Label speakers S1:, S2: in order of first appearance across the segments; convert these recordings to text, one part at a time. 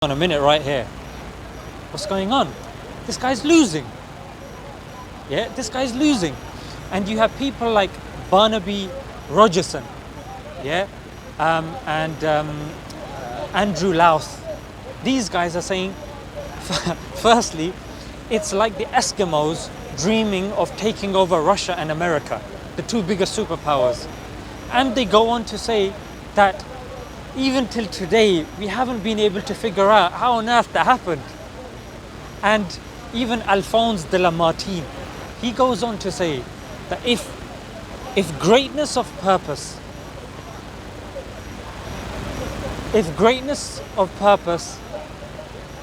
S1: on a minute right here. What's going on? This guy's losing. Yeah, this guy's losing. And you have people like Barnaby Rogerson, yeah, and Andrew Louth. These guys are saying, firstly, it's like the Eskimos dreaming of taking over Russia and America, the two biggest superpowers. And they go on to say that even till today, we haven't been able to figure out how on earth that happened. And even Alphonse de Lamartine, he goes on to say that if greatness of purpose,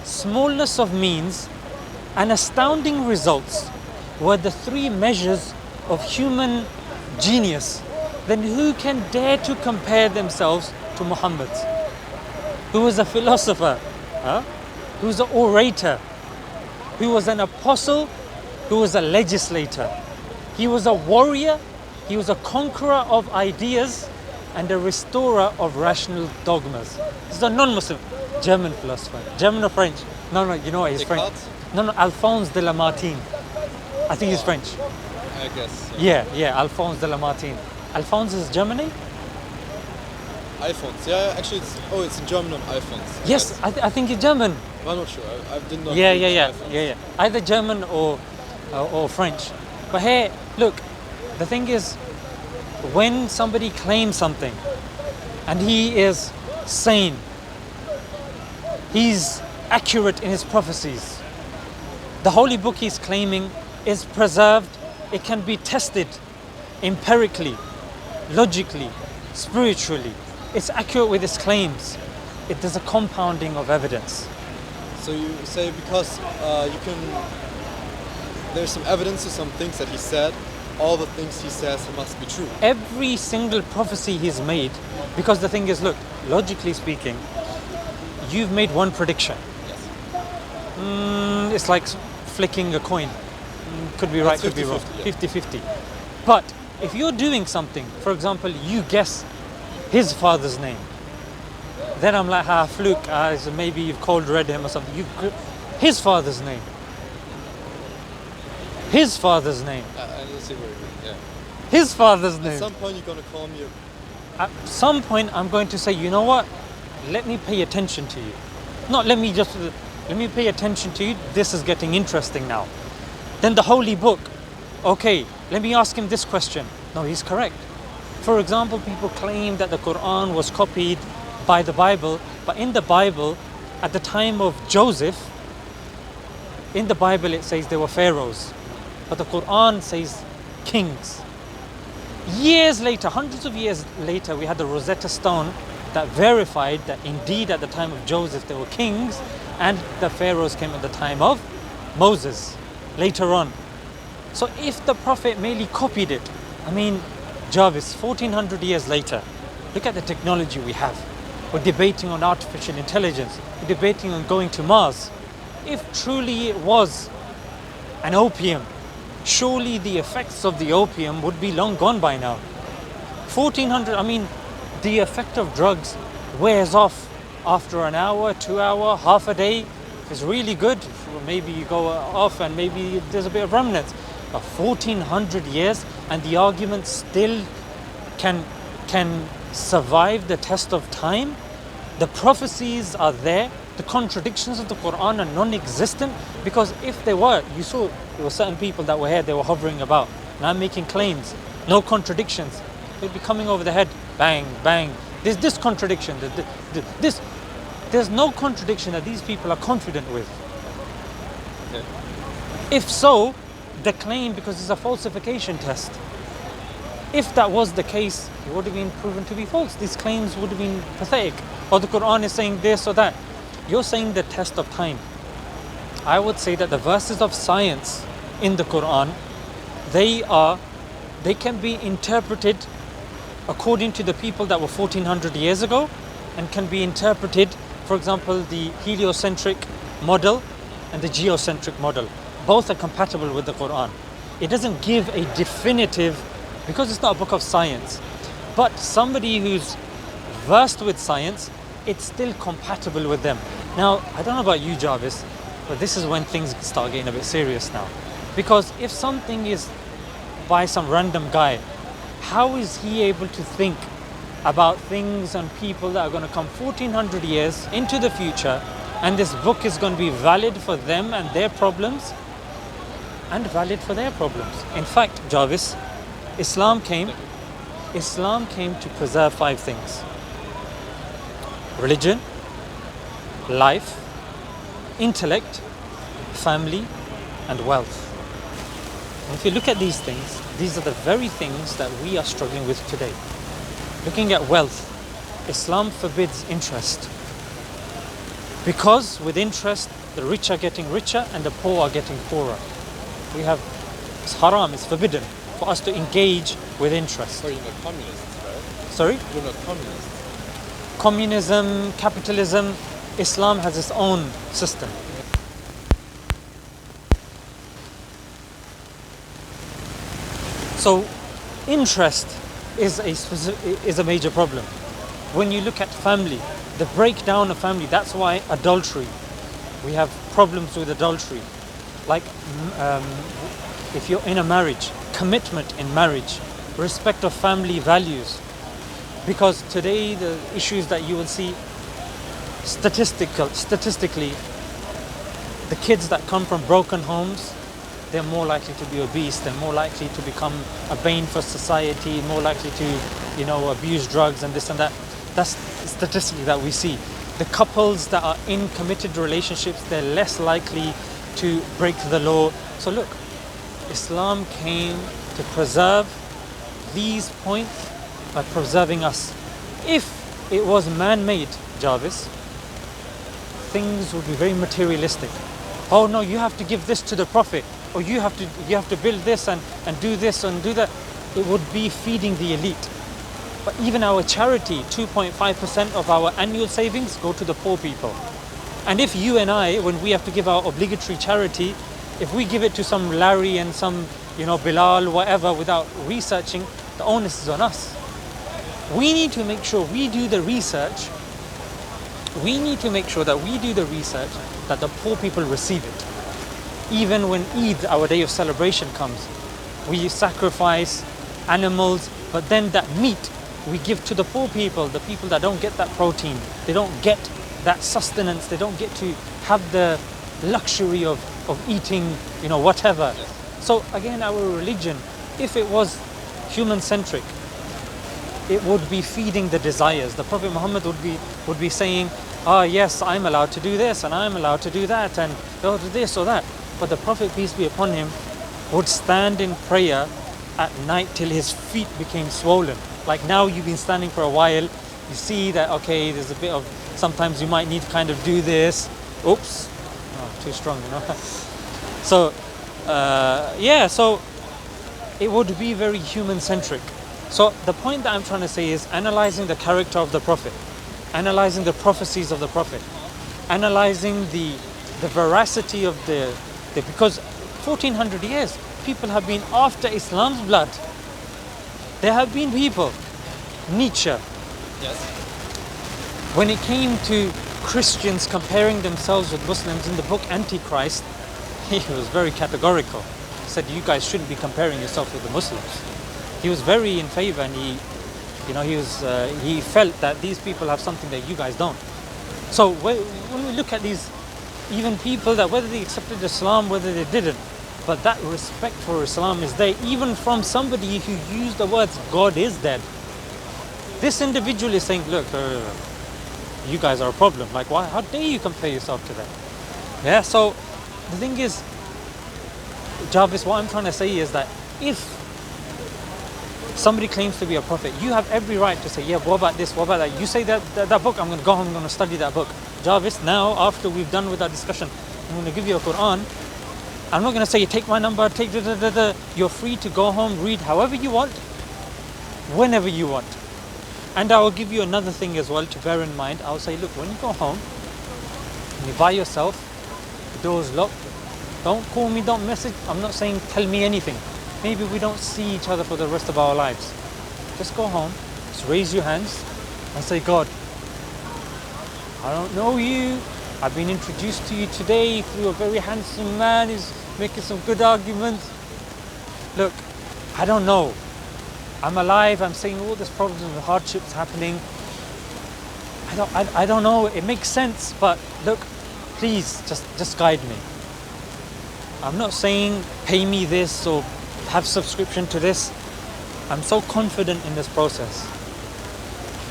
S1: smallness of means, and astounding results were the three measures of human genius, then who can dare to compare themselves to Muhammad, who was a philosopher, who was an orator, who was an apostle, who was a legislator. He was a warrior, he was a conqueror of ideas and a restorer of rational dogmas. This is a non-Muslim, German philosopher. German or French? No, you know what, he's French. No, Alphonse de Lamartine. I think he's French.
S2: I guess.
S1: Yeah, Alphonse de Lamartine. Alphonse is Germany?
S2: Alphonse, yeah, actually it's in German on Alphonse.
S1: Yes, I think it's German.
S2: I'm not sure, I did not.
S1: Yeah. Either German or French. But here, look, the thing is, when somebody claims something and he is sane, he's accurate in his prophecies, the holy book he's claiming is preserved, it can be tested empirically, logically, spiritually, it's accurate with his claims, there's a compounding of evidence.
S2: So you say because there's some evidence to some things that he said, all the things he says must be true.
S1: Every single prophecy he's made, because the thing is, look, logically speaking, you've made one prediction.
S2: Yes.
S1: It's like flicking a coin. Could be right, could be wrong. 50-50. But if you're doing something, for example, you guess his father's name, then I'm like, fluke, so maybe you've cold read him or something. His father's name. His father's name.
S2: I see where you're going, yeah.
S1: His father's name.
S2: At some point you're going to call me
S1: At some point I'm going to say, you know what? Let me pay attention to you. Not let me pay attention to you. This is getting interesting now. Then the holy book. Okay, let me ask him this question. No, he's correct. For example, people claim that the Quran was copied by the Bible, but in the Bible, at the time of Joseph, in the Bible it says there were pharaohs, but the Quran says kings. Years later, hundreds of years later, we had the Rosetta Stone that verified that indeed at the time of Joseph there were kings and the pharaohs came at the time of Moses later on. So if the Prophet merely copied it, Jarvis, 1400 years later, look at the technology we have. We're debating on artificial intelligence. We're debating on going to Mars. If truly it was an opium, surely the effects of the opium would be long gone by now. 1400, the effect of drugs wears off after an hour, 2 hours, half a day. If it's really good, maybe you go off and maybe there's a bit of remnants. But 1400 years and the argument still can survive the test of time. The prophecies are there. The contradictions of the Quran are non-existent, because if they were, you saw there were certain people that were here, they were hovering about, now making claims, no contradictions. They'd be coming over the head, bang, bang. There's this contradiction, there's no contradiction that these people are confident with.
S2: Okay.
S1: If so, the claim, because it's a falsification test, if that was the case, it would have been proven to be false. These claims would have been pathetic. Or the Quran is saying this or that. You're saying the test of time. I would say that the verses of science in the Quran, they can be interpreted according to the people that were 1400 years ago, and can be interpreted, for example, the heliocentric model and the geocentric model. Both are compatible with the Quran. It doesn't give a definitive, because it's not a book of science, but somebody who's versed with science it's still compatible with them. Now, I don't know about you, Jarvis, but this is when things start getting a bit serious now. Because if something is by some random guy, how is he able to think about things and people that are going to come 1400 years into the future, and this book is going to be valid for them and their problems and valid for their problems? In fact, Jarvis, Islam came to preserve 5 things: religion, life, intellect, family, and wealth. And if you look at these things, these are the very things that we are struggling with today. Looking at wealth, Islam forbids interest. Because with interest, the rich are getting richer and the poor are getting poorer. It's haram, it's forbidden for us to engage with interest.
S2: So you're not communists, right?
S1: Sorry?
S2: You're not communists.
S1: Communism, capitalism, Islam has its own system. So interest is a major problem. When you look at family, the breakdown of family, that's why adultery, we have problems with adultery. Like if you're in a marriage, commitment in marriage, respect of family values. Because today the issues that you will see statistically, the kids that come from broken homes, they're more likely to be obese, they're more likely to become a bane for society, more likely to, abuse drugs and this and that. That's statistically that we see. The couples that are in committed relationships, they're less likely to break the law. So look, Islam came to preserve these points by preserving us. If it was man-made, Jarvis, things would be very materialistic. Oh no, you have to give this to the Prophet, or you have to build this and do this and do that. It would be feeding the elite. But even our charity, 2.5% of our annual savings go to the poor people. And if you and I, when we have to give our obligatory charity, if we give it to some Larry and some, Bilal, whatever, without researching, the onus is on us. We need to make sure we do the research. We need to make sure that we do the research that the poor people receive it. Even when Eid, our day of celebration, comes, we sacrifice animals, but then that meat we give to the poor people, the people that don't get that protein, they don't get that sustenance, they don't get to have the luxury of eating, whatever. So again, our religion, if it was human-centric, it would be feeding the desires. The Prophet Muhammad would be saying, yes, I'm allowed to do this and I'm allowed to do that and do this or that. But the Prophet, peace be upon him, would stand in prayer at night till his feet became swollen. Like now you've been standing for a while, you see that, okay, there's a bit of, sometimes you might need to kind of do this. Oops, too strong, So, so it would be very human-centric. So the point that I'm trying to say is analyzing the character of the Prophet, analyzing the prophecies of the Prophet, analyzing the veracity of because 1400 years, people have been after Islam's blood. There have been people, Nietzsche.
S2: Yes.
S1: When it came to Christians comparing themselves with Muslims in the book Antichrist, he was very categorical. He said, you guys shouldn't be comparing yourself with the Muslims. He was very in favor, and he felt that these people have something that you guys don't. So when we look at these, even people that whether they accepted Islam, whether they didn't, but that respect for Islam is there, even from somebody who used the words, God is dead. This individual is saying, look, you guys are a problem. Like, why? How dare you compare yourself to them? Yeah, so the thing is, Jarvis, what I'm trying to say is that if somebody claims to be a prophet, you have every right to say, yeah, what about this, what about that? You say that book, I'm going to go home, I'm going to study that book. Jarvis, now, after we've done with our discussion, I'm going to give you a Quran. I'm not going to say, take my number, take da. You're free to go home, read however you want, whenever you want. And I will give you another thing as well to bear in mind. I'll say, look, when you go home, you're by yourself, the door's locked, don't call me, don't message. I'm not saying tell me anything. Maybe we don't see each other for the rest of our lives. Just go home, just raise your hands and say, God, I don't know you. I've been introduced to you today through a very handsome man who's making some good arguments. Look, I don't know. I'm alive, I'm seeing all these problems and hardships happening. I don't know, it makes sense, but look, please, just guide me. I'm not saying pay me this or have subscription to this. I'm so confident in this process.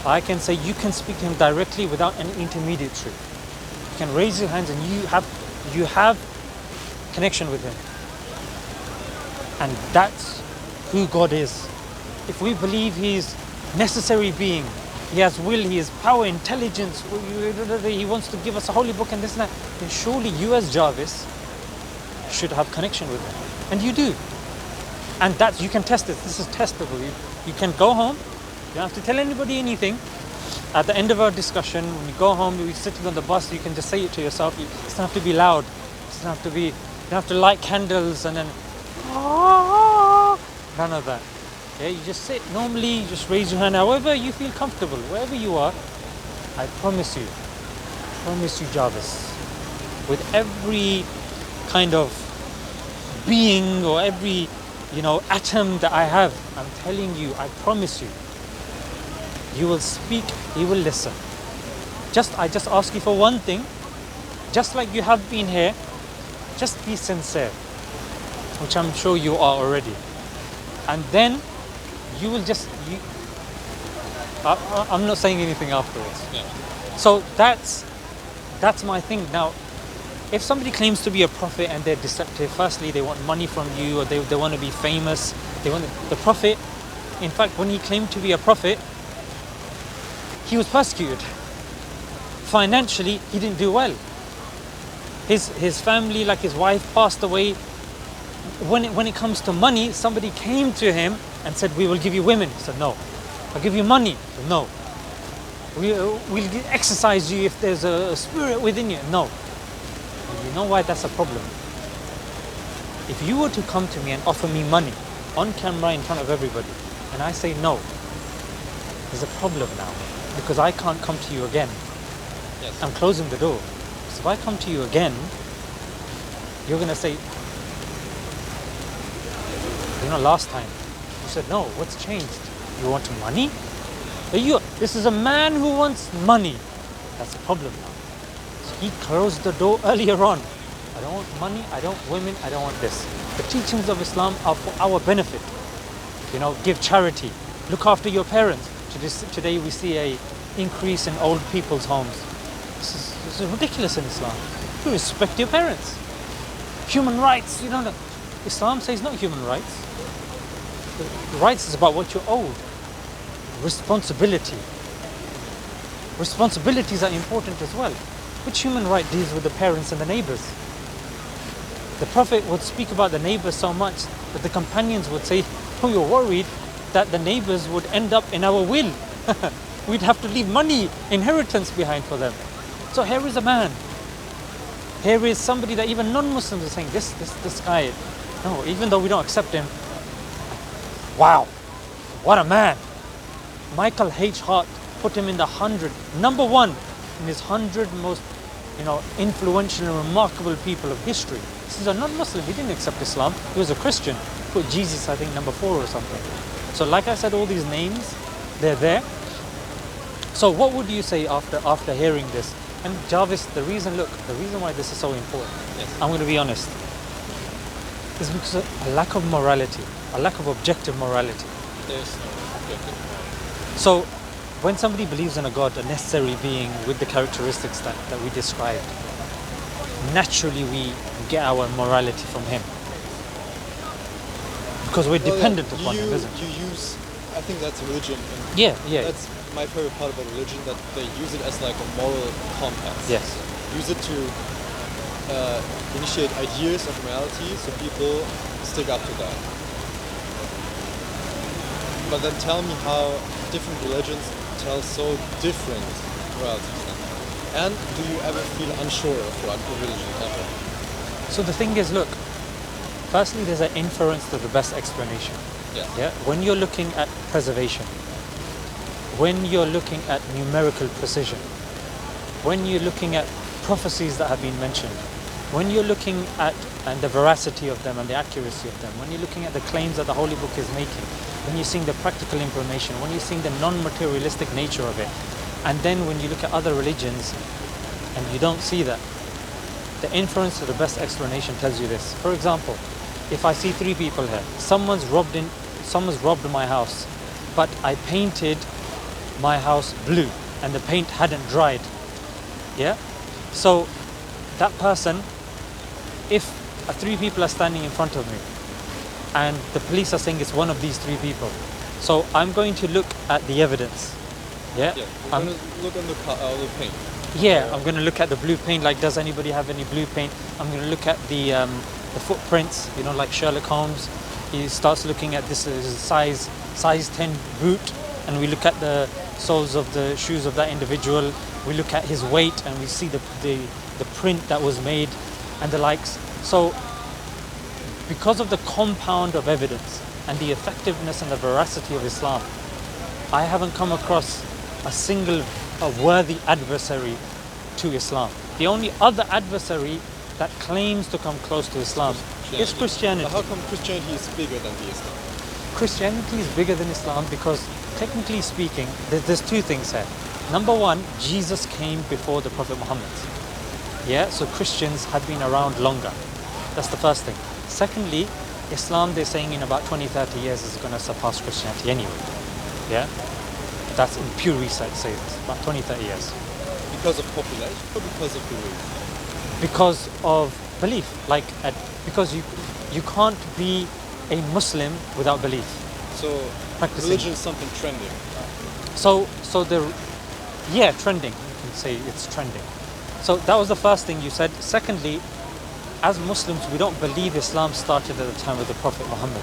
S1: I can say you can speak to him directly without any intermediary. You can raise your hands and you have connection with him. And that's who God is. If we believe he's necessary being, he has will, he has power, intelligence, he wants to give us a holy book and this and that, then surely you as Jarvis should have connection with him. And you do. And that you can test it. This is testable. You can go home, you don't have to tell anybody anything. At the end of our discussion, when you go home, you're sitting on the bus, you can just say it to yourself. It doesn't have to be loud. It doesn't have to be, you don't have to light candles and then none of that. Yeah, you just sit normally, you just raise your hand however you feel comfortable, wherever you are. I promise you, Jarvis, with every kind of being or every atom that I have, I'm telling you, I promise you, you will speak, he will listen. I just ask you for one thing, just like you have been here, just be sincere, which I'm sure you are already. And then you will I'm not saying anything afterwards.
S2: Yeah.
S1: So that's my thing. Now, if somebody claims to be a prophet and they're deceptive, firstly, they want money from you, or they want to be famous. The prophet, in fact, when he claimed to be a prophet, he was persecuted. Financially, he didn't do well. His family, like his wife, passed away. When it comes to money, somebody came to him and said, we will give you women. He said, no. I'll give you money. He said, no. We'll exercise you if there's a spirit within you. No. You know why that's a problem? If you were to come to me and offer me money on camera in front of everybody, and I say no, there's a problem now, because I can't come to you again.
S2: Yes.
S1: I'm closing the door. So if I come to you again, you're going to say, last time you said no, what's changed? You want money? This is a man who wants money. That's a problem now. So he closed the door earlier on. I don't want money, I don't want women, I don't want this. The teachings of Islam are for our benefit. Give charity, look after your parents. Today we see a increase in old people's homes. This is ridiculous in Islam. You respect your parents. Human rights, Islam says not human rights. Rights is about what you're owed. Responsibility. Responsibilities are important as well. Which human right deals with the parents and the neighbors? The Prophet would speak about the neighbors so much that the companions would say, oh, you're worried that the neighbors would end up in our will. We'd have to leave money, inheritance behind for them. So here is a man. Here is somebody that even non-Muslims are saying, this guy, no, even though we don't accept him, wow, what a man. Michael H. Hart put him in the 100, number one in his 100 most, influential and remarkable people of history. This is a non-Muslim. He didn't accept Islam. He was a Christian. Put Jesus, I think, number 4 or something. So like I said, all these names, they're there. So what would you say after hearing this? And Jarvis, the reason why this is so important,
S2: yes,
S1: I'm going to be honest, is because of a lack of morality, a lack of objective morality.
S2: There's no objective morality.
S1: So when somebody believes in a God, a necessary being with the characteristics that we described, naturally we get our morality from him. Because we're dependent upon him, isn't it?
S2: I think that's religion. And
S1: Yeah.
S2: that's my favorite part about religion, that they use it as like a moral compass.
S1: Yes.
S2: Use it to initiate ideas of morality so people stick up to that. But then tell me how different religions tell so different moralities then. And do you ever feel unsure of what religion ever?
S1: So the thing is, look, firstly there's an inference to the best explanation. Yeah. When you're looking at preservation, when you're looking at numerical precision, when you're looking at prophecies that have been mentioned, when you're looking at and the veracity of them and the accuracy of them, when you're looking at the claims that the Holy Book is making, when you're seeing the practical information, when you're seeing the non-materialistic nature of it, and then when you look at other religions and you don't see that, the inference of the best explanation tells you this. For example, if I see three people here, someone's robbed my house, but I painted my house blue and the paint hadn't dried. Yeah? So that person, if three people are standing in front of me and the police are saying it's one of these three people, so I'm going to look at the evidence. Yeah?
S2: Yeah, you're going to look on the paint.
S1: Yeah, I'm going to look at the blue paint, like does anybody have any blue paint? I'm going to look at the footprints, you know, like Sherlock Holmes. He starts looking at this size 10 boot, and we look at the soles of the shoes of that individual. We look at his weight and we see the print that was made and the likes. So because of the compound of evidence and the effectiveness and the veracity of Islam, I haven't come across a worthy adversary to Islam. The only other adversary that claims to come close to Islam is Christianity.
S2: But how come Christianity is bigger than the Islam?
S1: Christianity is bigger than Islam because, technically speaking, there's two things here. Number one, Jesus came before the Prophet Muhammad. Yeah, so Christians had been around longer. That's the first thing. Secondly, Islam, they're saying in about 20-30 years is going to surpass Christianity anyway. Yeah, that's in pure research says this, about 20-30 years.
S2: Because of population or because of belief?
S1: Because of belief, because you can't be a Muslim without belief.
S2: So
S1: Practicing.
S2: religion is something trending.
S1: Trending. You can say it's trending. So that was the first thing you said. Secondly, as Muslims, we don't believe Islam started at the time of the Prophet Muhammad.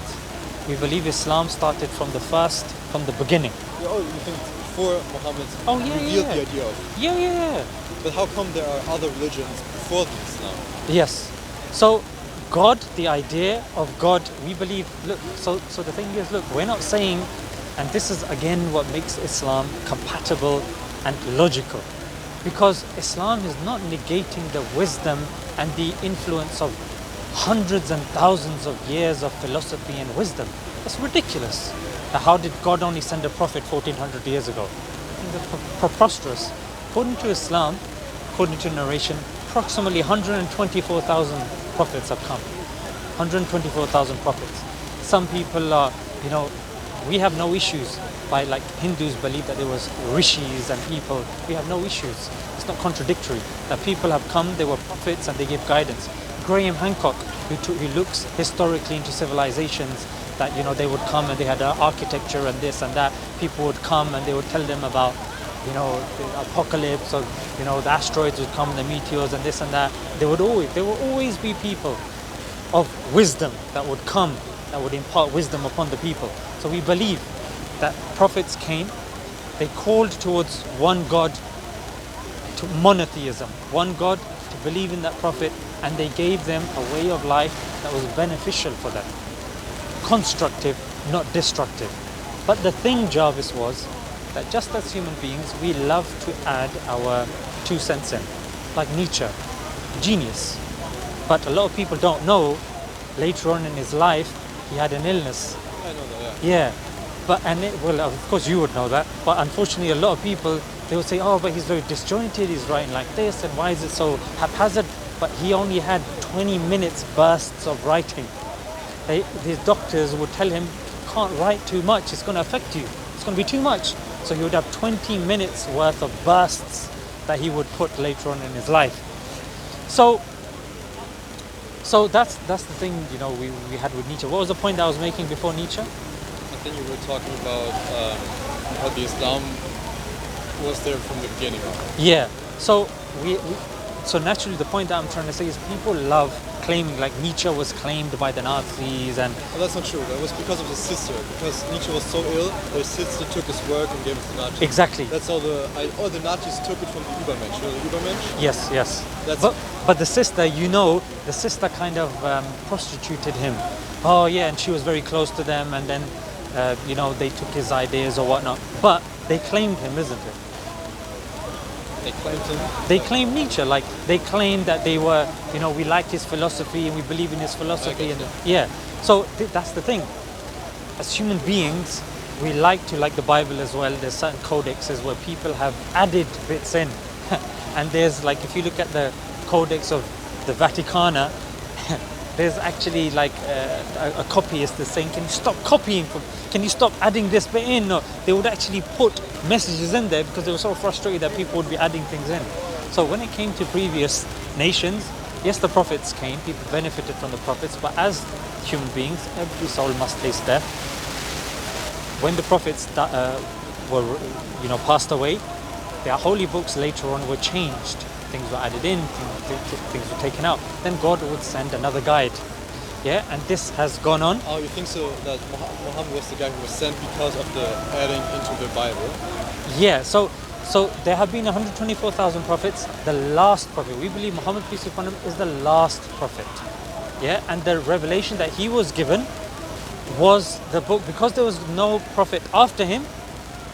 S1: We believe Islam started from the beginning.
S2: Oh, you think before Muhammad revealed the idea of?
S1: Yeah.
S2: But how come there are other religions before Islam?
S1: Yes. So God, the idea of God, we believe, look, so the thing is, look, we're not saying, and this is again what makes Islam compatible and logical, because Islam is not negating the wisdom and the influence of hundreds and thousands of years of philosophy and wisdom. That's ridiculous. Now, how did God only send a prophet 1400 years ago? I think that's preposterous. According to Islam, according to narration, approximately 124,000 prophets have come. 124,000 prophets. Some people are, we have no issues. Like Hindus believe that there was rishis and people. We have no issues. It's not contradictory. That people have come, they were prophets and they give guidance. Graham Hancock, who looks historically into civilizations, that they would come and they had architecture and this and that. People would come and they would tell them about the apocalypse, or the asteroids would come, the meteors and this and that. There will always be people of wisdom that would come, that would impart wisdom upon the people. So we believe that prophets came, they called towards one God, to monotheism, one God, to believe in that prophet, and they gave them a way of life that was beneficial for them. Constructive, not destructive. But the thing, Jarvis, was that just as human beings, we love to add our 2 cents in. Like Nietzsche, genius. But a lot of people don't know, later on in his life, he had an illness.
S2: I know that,
S1: Yeah. Of course you would know that. But unfortunately, a lot of people, they would say, oh, but he's very disjointed, he's writing like this, and why is it so haphazard? But he only had 20 minutes bursts of writing. These doctors would tell him, can't write too much, it's going to affect you. It's going to be too much. So he would have 20 minutes worth of bursts that he would put later on in his life. So that's the thing, we had with Nietzsche. What was the point that I was making before Nietzsche?
S2: I think you were talking about how the Islam was there from the beginning.
S1: Yeah. So so naturally the point that I'm trying to say is people love claiming, like Nietzsche was claimed by the Nazis and...
S2: Well, that's not true. That was because of his sister. Because Nietzsche was so ill, his sister took his work and gave it to Nazis.
S1: Exactly.
S2: That's all the Nazis took it from the Übermensch. You know the Übermensch?
S1: Yes. But the sister, the sister kind of prostituted him. Oh yeah, and she was very close to them, and then they took his ideas or whatnot. But they claimed him, isn't it?
S2: They claimed him.
S1: They claim Nietzsche, like they claim that they were, we like his philosophy and we believe in his philosophy, and yeah. So that's the thing. As human beings, we like to like the Bible as well. There's certain codexes where people have added bits in, and there's like if you look at the codex of the Vaticana, there's actually like a copyist is saying, can you stop copying? Can you stop adding this bit in? No, they would actually put messages in there because they were so frustrated that people would be adding things in. So when it came to previous nations, yes, the prophets came, people benefited from the prophets, but as human beings, every soul must taste death. When the prophets were, passed away, their holy books later on were changed. Things were added in, things were taken out. Then God would send another guide. Yeah, and this has gone on.
S2: Oh, you think so that Muhammad was the guy who was sent because of the adding into the Bible?
S1: Yeah, so there have been 124,000 prophets. The last prophet, we believe Muhammad, peace be upon him, is the last prophet. Yeah, and the revelation that he was given was the book. Because there was no prophet after him,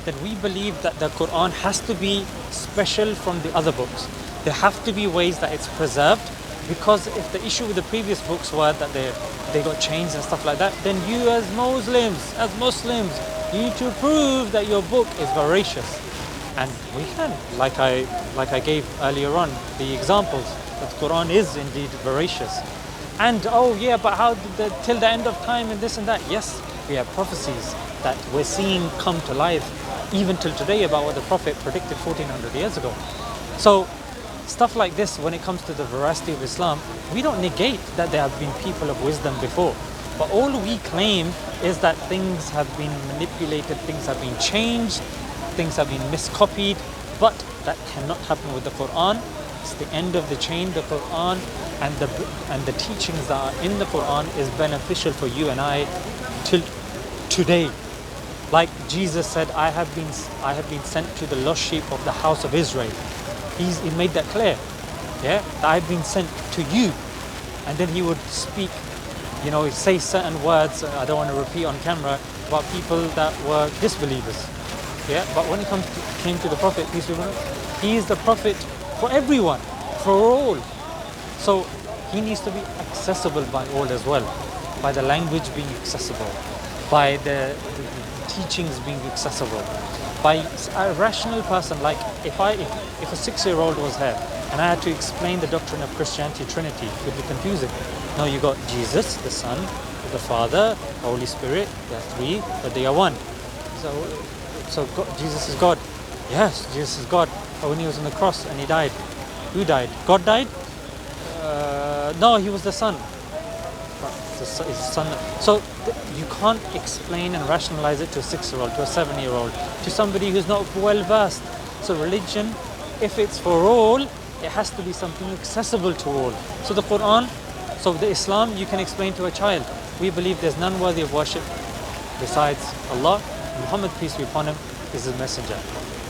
S1: then we believe that the Quran has to be special from the other books. There have to be ways that it's preserved, because if the issue with the previous books were that they got changed and stuff like that, then you as Muslims, you need to prove that your book is veracious. And we can, like I gave earlier on, the examples, that the Quran is indeed veracious. And but how did till the end of time and this and that? Yes, we have prophecies that we're seeing come to life even till today about what the Prophet predicted 1400 years ago. So stuff like this, when it comes to the veracity of Islam, we don't negate that there have been people of wisdom before. But all we claim is that things have been manipulated, things have been changed, things have been miscopied, but that cannot happen with the Quran. It's the end of the chain. The Quran and the teachings that are in the Quran is beneficial for you and I till today. Like Jesus said, I have been sent to the lost sheep of the house of Israel. He made that clear. Yeah, that I've been sent to you. And then he would speak, say certain words, I don't want to repeat on camera, about people that were disbelievers. Yeah, but when it came to the Prophet, peace be upon him, he is the Prophet for everyone, for all. So he needs to be accessible by all as well, by the language being accessible, by the teachings being accessible, by a rational person. Like if a 6-year-old was here and I had to explain the doctrine of Christianity, Trinity, it would be confusing. No, you got Jesus, the Son, the Father, Holy Spirit, they're three, but they are one. So God, Jesus is God. Yes, Jesus is God. But when he was on the cross and he died, who died? God died? No, he was the Son. His son. So you can't explain and rationalize it to a 6-year-old, to a 7-year-old, to somebody who's not well versed. So religion, if it's for all, it has to be something accessible to all. So the Quran, so the Islam, you can explain to a child. We believe there's none worthy of worship besides Allah. Muhammad, peace be upon him, is his messenger.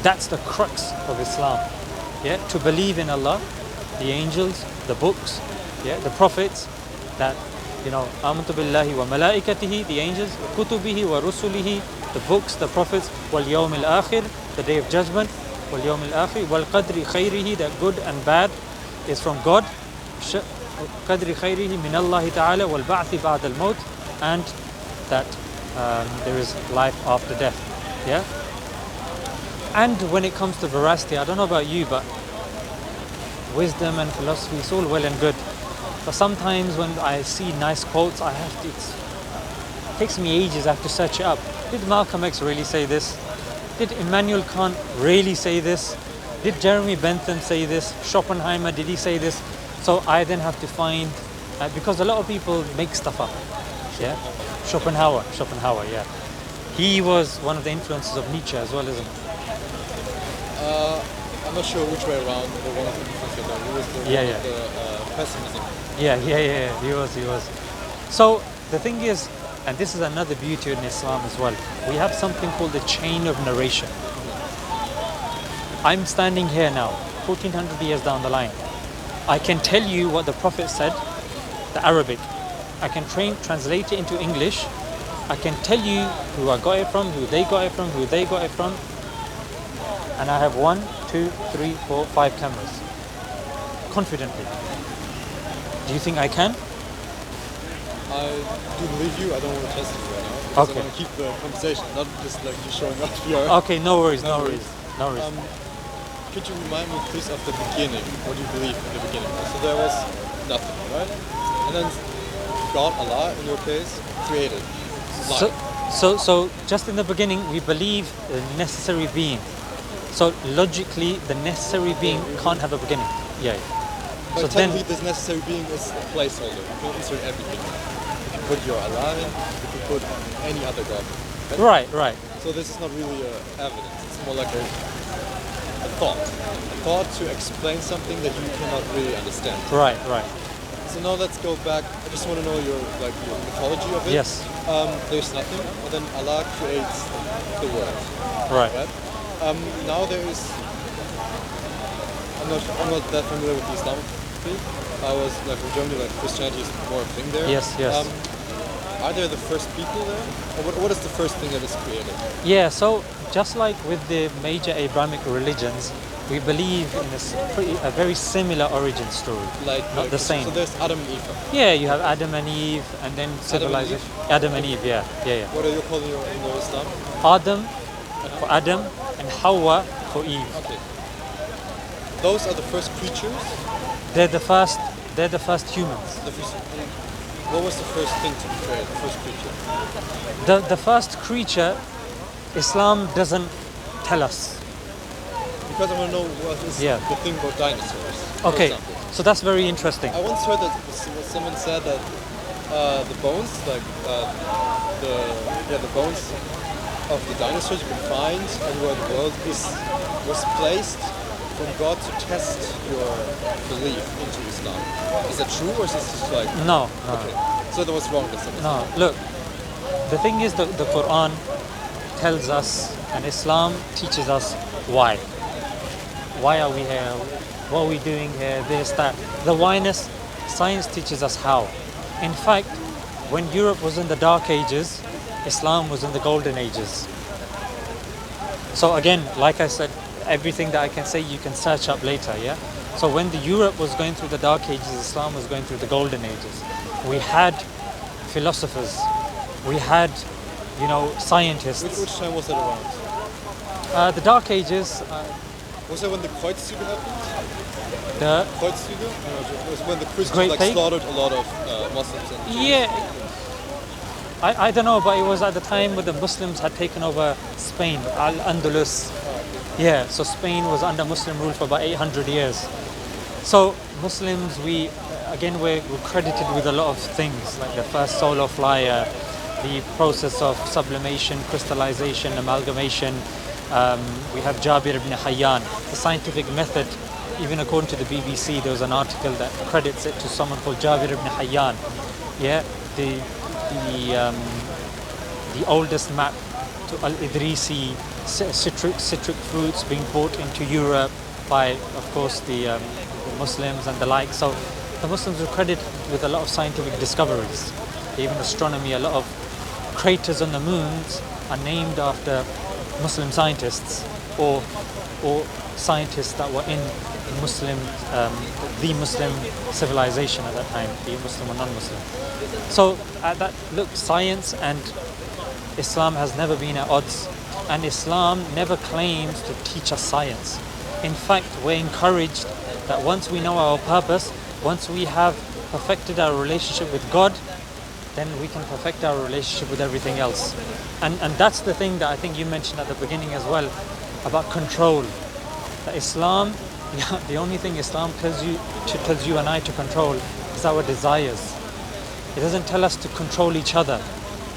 S1: That's the crux of Islam. Yeah, to believe in Allah, the angels, the books, the prophets, that amantu billahi wa malaikatihi, the angels, kutubihi wa rusulihi, the books, the prophets, wal yawm al akhir, the day of judgment, wal yawm al akhir, wal qadri khayrihi, that good and bad is from God, qadri khayrihi min Allah ta'ala, wal ba'thi ba'd al maut, and that there is life after death. Yeah. And when it comes to veracity, I don't know about you, but wisdom and philosophy is all well and good. But sometimes when I see nice quotes, it takes me ages, I have to search it up. Did Malcolm X really say this? Did Immanuel Kant really say this? Did Jeremy Bentham say this? Schopenhauer, did he say this? So I then have to find, because a lot of people make stuff up. Yeah, Schopenhauer, yeah. He was one of the influences of Nietzsche as well, isn't he?
S2: I'm not sure which way around, but one of the influences that he was the one of the pessimism.
S1: Yeah, he was. So the thing is, and this is another beauty in Islam as well, we have something called the chain of narration. I'm standing here now, 1400 years down the line. I can tell you what the Prophet said, the Arabic. I can translate it into English. I can tell you who I got it from, who they got it from, and I have 1, 2, 3, 4, 5 cameras. Confidently. Do you think I can?
S2: I do believe you. I don't want to test you right now. Because
S1: Okay.
S2: I want to keep the conversation, not just like you showing off your.
S1: Okay, no worries,
S2: No
S1: no
S2: worries.
S1: worries, no worries.
S2: Could you remind me, please, of the beginning? What do you believe in the beginning? So there was nothing, right? And then God, Allah, in your case, created life.
S1: So just in the beginning, we believe the necessary being. So logically, the necessary being can't have a beginning. Yeah.
S2: But
S1: So
S2: technically,
S1: then,
S2: this necessary being is a placeholder. You can insert everything. You can put your Allah in. You can put any other God.
S1: right.
S2: So this is not really evidence. It's more like a thought. A thought to explain something that you cannot really understand.
S1: Right.
S2: So now let's go back. I just want to know your mythology of it.
S1: Yes.
S2: There's nothing, and then Allah creates the world.
S1: Right.
S2: Right? Now there is. I'm not that familiar with the Islamic faith. I was like in Germany, like Christianity is more a thing there.
S1: Yes.
S2: Are there the first people there, or what is the first thing that is created?
S1: Yeah. So just like with the major Abrahamic religions, we believe in a very similar origin story.
S2: Like
S1: Not the same.
S2: So there's Adam and Eve.
S1: Yeah, you have Adam and Eve, and then civilization. Adam and Eve. Yeah.
S2: What are you calling in your Islam?
S1: Adam for Adam and Hawa for Eve.
S2: Okay. Those are the first creatures.
S1: They're the first. They're the first humans.
S2: The first, what was the first thing to be created? The first creature.
S1: The first creature, Islam doesn't tell us.
S2: Because I want to know what is the thing about dinosaurs. For
S1: Okay,
S2: example.
S1: so that's very interesting.
S2: I once heard that someone said that the bones, the bones of the dinosaurs you can find everywhere in the world was placed from God to test your belief into Islam. Is that true, or is this just like
S1: No.
S2: okay? So that was wrong.
S1: No, look, the thing is that the Quran tells us and Islam teaches us why. Why are we here? What are we doing here? This, that. The whyness, science teaches us how. In fact, when Europe was in the Dark Ages, Islam was in the Golden Ages. So again, like I said, everything that I can say you can search up later, yeah? So when the Europe was going through the Dark Ages, Islam was going through the Golden Ages. We had philosophers, we had, scientists.
S2: Which time was that around?
S1: The Dark Ages,
S2: Was that when the Kreuzzüge happened?
S1: the
S2: Kreuzzüge? It was when the Christians
S1: Great Plague?
S2: slaughtered a lot of Muslims and Jews.
S1: yeah, I don't know, but it was at the time when the Muslims had taken over Spain, Al-Andalus. Yeah, so Spain was under Muslim rule for about 800 years. So Muslims, we're credited with a lot of things, like the first solar flyer, the process of sublimation, crystallization, amalgamation. We have Jabir ibn Hayyan, the scientific method. Even according to the BBC, there was an article that credits it to someone called Jabir ibn Hayyan. Yeah, the oldest map to Al-Idrisi, citric fruits being brought into Europe by, of course, the Muslims and the like. So the Muslims are credited with a lot of scientific discoveries. Even astronomy, a lot of craters on the moons are named after Muslim scientists or scientists that were in the Muslim civilization at that time, be it Muslim or non-Muslim. So science and Islam has never been at odds, and Islam never claims to teach us science. In fact, we're encouraged that once we know our purpose, once we have perfected our relationship with God, then we can perfect our relationship with everything else. And that's the thing that I think you mentioned at the beginning as well, about control. That Islam, the only thing Islam tells you and I to control is our desires. It doesn't tell us to control each other.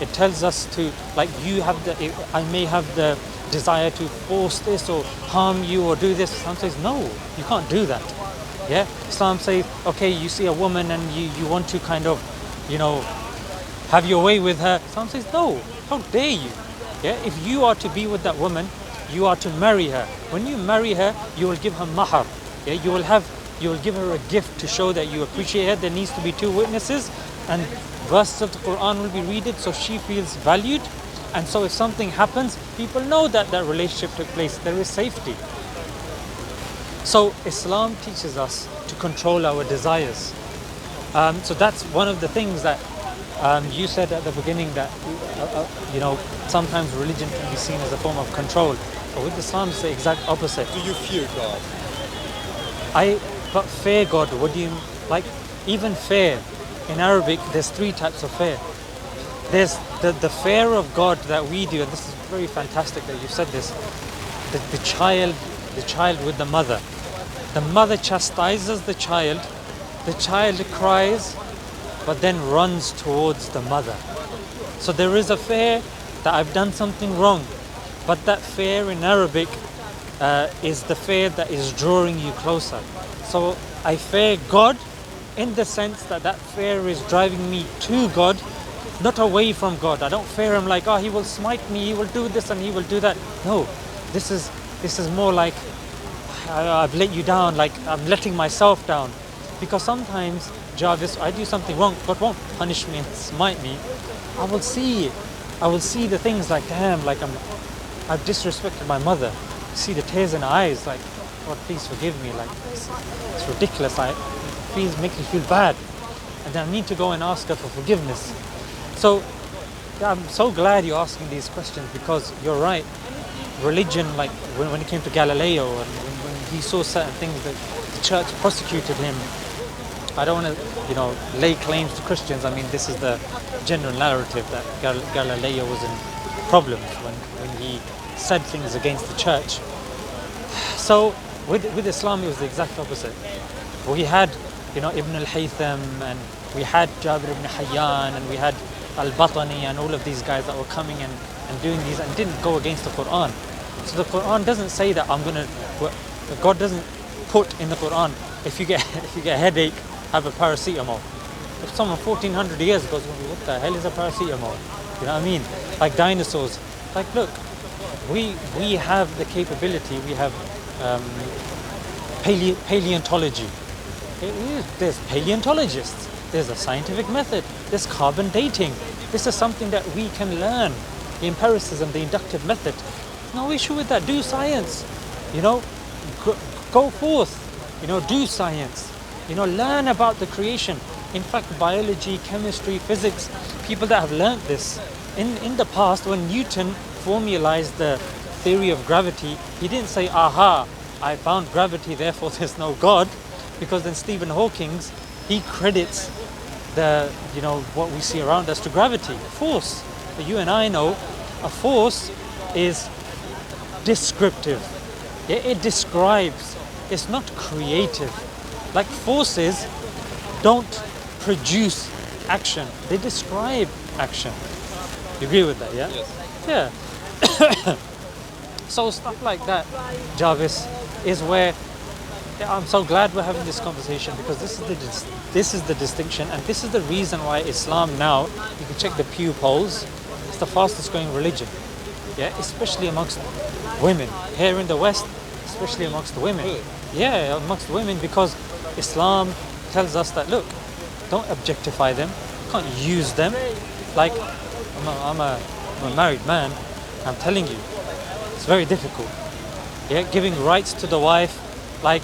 S1: It tells us to, like, I may have the desire to force this or harm you or do this. Islam says, no, you can't do that. Yeah? Islam says, okay, you see a woman and you want to kind of, have your way with her. Islam says, no, how dare you? Yeah? If you are to be with that woman, you are to marry her. When you marry her, you will give her mahar. Yeah? You will give her a gift to show that you appreciate her. There needs to be 2 witnesses, and verses of the Quran will be read so she feels valued. And so if something happens, people know that that relationship took place. There is safety. So Islam teaches us to control our desires. So that's one of the things that you said at the beginning, that sometimes religion can be seen as a form of control. But with Islam, it's the exact opposite.
S2: Do you fear God?
S1: But fear God, what do you like? Even fear in Arabic, there's three types of fear. There's the fear of God that we do, and this is very fantastic that you said this. The child with the mother. The mother chastises the child cries, but then runs towards the mother. So there is a fear that I've done something wrong, but that fear in Arabic is the fear that is drawing you closer. So I fear God in the sense that fear is driving me to God, not away from God. I don't fear Him like, oh, He will smite me, He will do this and He will do that. No, this is more like I've let you down, like I'm letting myself down. Because sometimes, Jarvis, I do something wrong, God won't punish me and smite me. I will see the things like, damn, like I've disrespected my mother. See the tears in her eyes, like, God, please forgive me. Like, it's ridiculous. Please make me feel bad. And then I need to go and ask her for forgiveness. So, yeah, I'm so glad you're asking these questions, because you're right. Religion, like when it came to Galileo and when he saw certain things, that the church prosecuted him. I don't want to, lay claims to Christians. I mean, this is the general narrative that Galileo was in problems when he said things against the church. So with Islam, it was the exact opposite. We had, Ibn al-Haytham, and we had Jabir ibn Hayyan, and we had al-Batani, and all of these guys that were coming and doing these and didn't go against the Quran. So the Quran doesn't say that God doesn't put in the Quran, if you get a headache, have a paracetamol. If someone 1400 years goes, what the hell is a paracetamol? You know what I mean? Like dinosaurs. Like, look, we have the capability. We have paleontology. There's paleontologists. There's a scientific method. There's carbon dating. This is something that we can learn. The empiricism, the inductive method. No issue with that. Do science. Go forth. Do science. Learn about the creation. In fact, biology, chemistry, physics, people that have learned this. In the past, when Newton formalized the theory of gravity, he didn't say, aha, I found gravity, therefore there's no God. Because then Stephen Hawking, he credits what we see around us to gravity, force. But you and I know a force is descriptive. It describes. It's not creative. Like forces don't produce action. They describe action. You agree with that, yeah?
S2: Yes.
S1: Yeah. So stuff like that, Jarvis, is where I'm so glad we're having this conversation, because this is the distinction, and this is the reason why Islam now, you can check the Pew polls, it's the fastest growing religion. Yeah, especially amongst women. Here in the West, especially amongst the women.
S2: Really?
S1: Yeah, amongst women, because Islam tells us that, look, don't objectify them, you can't use them. Like, I'm a married man, I'm telling you, it's very difficult. Yeah, giving rights to the wife, like,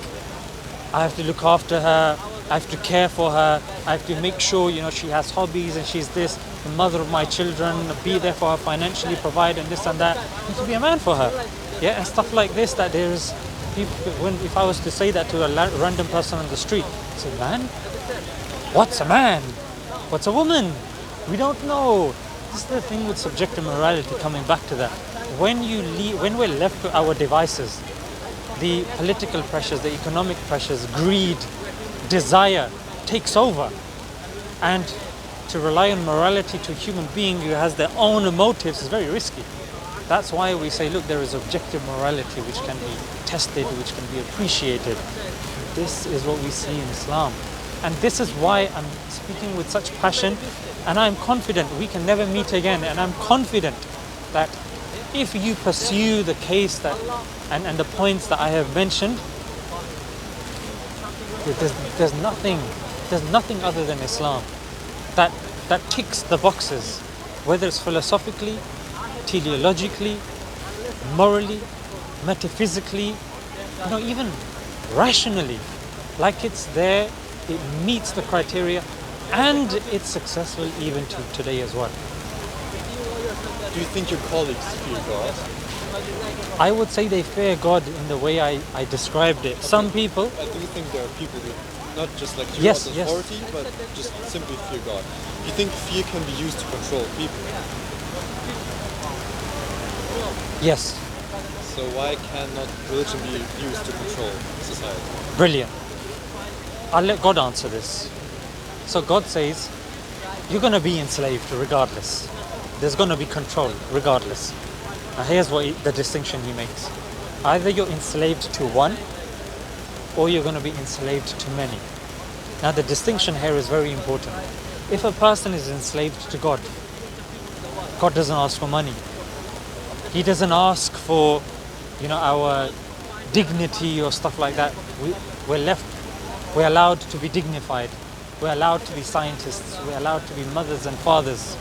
S1: I have to look after her, I have to care for her, I have to make sure, she has hobbies and she's this, the mother of my children, be there for her financially, provide and this and that. I need to be a man for her. Yeah, and stuff like this, that there's people, if I was to say that to a random person on the street, say, man? What's a man? What's a woman? We don't know. This is the thing with subjective morality, coming back to that. When we're left to our devices, the political pressures, the economic pressures, greed, desire takes over. And to rely on morality to a human being who has their own motives is very risky. That's why we say, look, there is objective morality which can be tested, which can be appreciated. This is what we see in Islam. And this is why I'm speaking with such passion, and I'm confident we can never meet again. And I'm confident that if you pursue the case that and the points that I have mentioned, there's nothing other than Islam that ticks the boxes, whether it's philosophically, teleologically, morally, metaphysically, even rationally, like it's there, it meets the criteria, and it's successful even to today as well.
S2: Do you think your colleagues fear God?
S1: I would say they fear God in the way I described it. Some people,
S2: I do think there are people who not just like fear
S1: Yes,
S2: God's
S1: yes.
S2: authority, but just simply fear God. Do you think fear can be used to control people?
S1: yes,
S2: So why cannot religion be used to control society?
S1: brilliant. I'll let God answer this. So God says, you're going to be enslaved regardless. There's going to be control regardless. Now here's the distinction he makes. Either you're enslaved to one, or you're going to be enslaved to many. Now the distinction here is very important. If a person is enslaved to God, God doesn't ask for money. He doesn't ask for, our dignity or stuff like that. We're allowed to be dignified. We're allowed to be scientists. We're allowed to be mothers and fathers.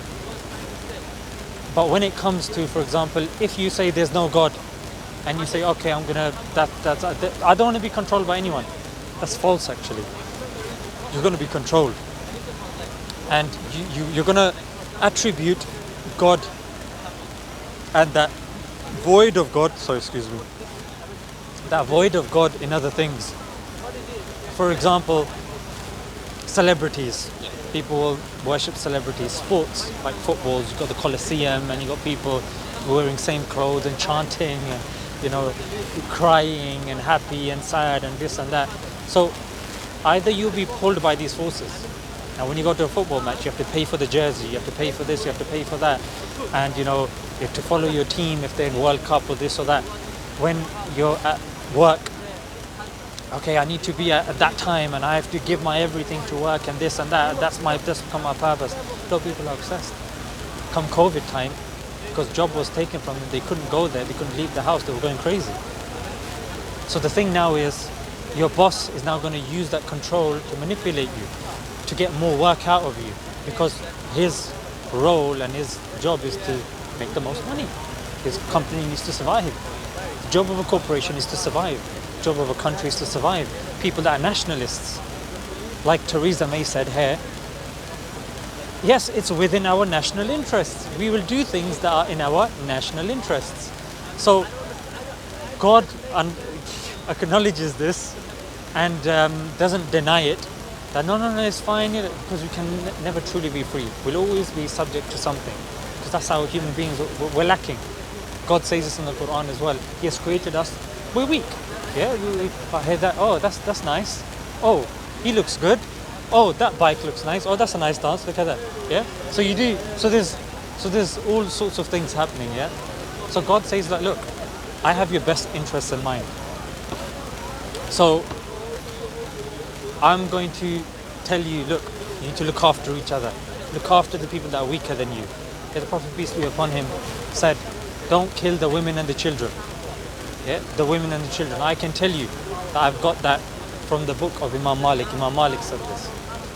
S1: But when it comes to, for example, if you say there's no God, and you say, okay, I don't want to be controlled by anyone. That's false, actually. You're going to be controlled. And you're going to attribute God and that void of God, that void of God in other things. For example, celebrities. People will worship celebrities. Sports, like footballs, you've got the Colosseum and you've got people wearing same clothes and chanting and, crying and happy and sad and this and that. So either you'll be pulled by these forces. Now when you go to a football match, you have to pay for the jersey, you have to pay for this, you have to pay for that. And you have to follow your team if they're in World Cup or this or that. When you're at work, okay, I need to be at that time and I have to give my everything to work and this and that. That's become my purpose. A lot of people are obsessed. Come COVID time, because job was taken from them, they couldn't go there, they couldn't leave the house, they were going crazy. So the thing now is, your boss is now going to use that control to manipulate you, to get more work out of you, because his role and his job is to make the most money. His company needs to survive. The job of a corporation is to survive. The job of a country is to survive. People that are nationalists, like Theresa May said here, yes, it's within our national interests. We will do things that are in our national interests. So God acknowledges this and doesn't deny it. That no, it's fine, because we can never truly be free. We'll always be subject to something, because that's how human beings, we're lacking. God says this in the Quran as well. He has created us, we're weak. Yeah, I hear that, oh, that's nice. Oh, he looks good. Oh, that bike looks nice. Oh, that's a nice dance, look at that. Yeah, so you do, so there's all sorts of things happening, yeah. So God says that, look, I have your best interests in mind. So I'm going to tell you, look, you need to look after each other. Look after the people that are weaker than you. Yeah, the Prophet, peace be upon him, said, don't kill the women and the children. Yeah, the women and the children. I can tell you that I've got that from the book of Imam Malik. Imam Malik said this.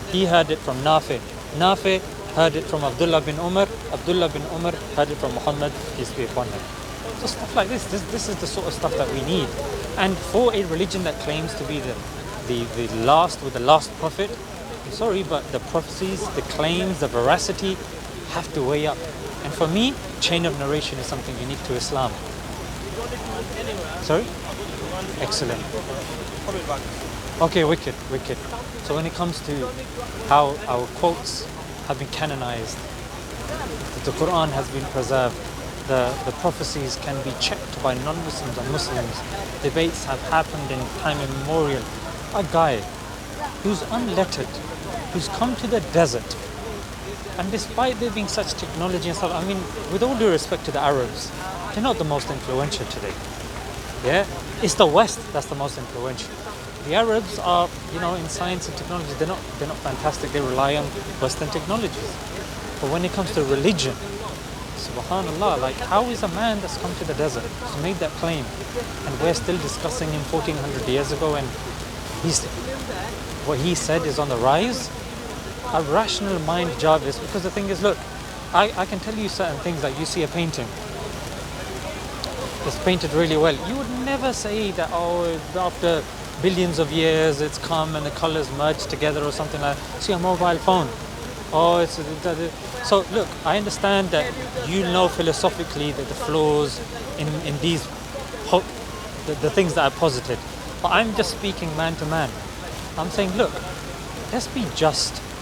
S1: He heard it from Nafi. Nafi heard it from Abdullah bin Umar. Abdullah bin Umar heard it from Muhammad, peace be upon him. So stuff like this is the sort of stuff that we need. And for a religion that claims to be the last with the last prophet, I'm sorry, but the prophecies, the claims, the veracity have to weigh up. And for me, chain of narration is something unique to Islam. Sorry? Excellent. Okay, wicked. So when it comes to how our quotes have been canonized, the Quran has been preserved, the prophecies can be checked by non-Muslims and Muslims, debates have happened in time immemorial. A guy who's unlettered, who's come to the desert, and despite there being such technology and stuff, I mean, with all due respect to the Arabs, they're not the most influential today. Yeah, it's the West that's the most influential. The Arabs are, in science and technology, they're not fantastic. They rely on Western technologies. But when it comes to religion, subhanallah, like how is a man that's come to the desert, who's made that claim, and we're still discussing him 1400 years ago, and what he said is on the rise? A rational mind, Jarvis, because the thing is, look, I can tell you certain things, like you see a painting, it's painted really well. You would never say that, oh, after billions of years it's come and the colors merged together or something like that. See a mobile phone. Oh, so look, I understand that you know philosophically that the flaws in these the things that I posited, but I'm just speaking man to man. I'm saying, look, let's be just.